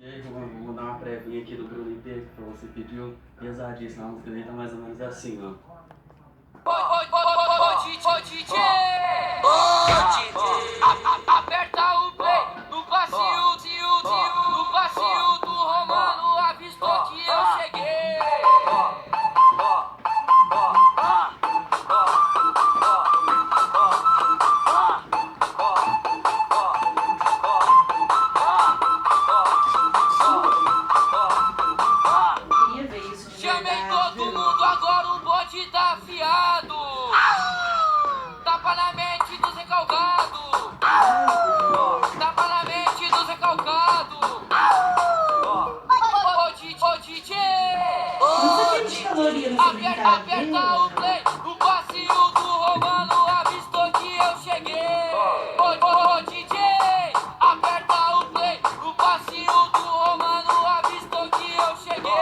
E aí, vou mandar uma prévinha aqui do Bruno inteiro que você pediu. Pesadíssima, a música dele tá mais ou menos assim, ó. Aperta o play no passinho, no passinho do Romano, avistou que eu cheguei. Queria ver isso de Chamei verdade, todo viu? mundo, agora o bote tá afiado. Tapa na mente dos recalcados. Tapa na mente dos recalcados. Ô DJ, Quanto de caloria nessa aperta o brincadeira? play no passinho do Romano, avistou que eu cheguei. Ô DJ, aperta o play no passinho do Romano, avistou que eu cheguei.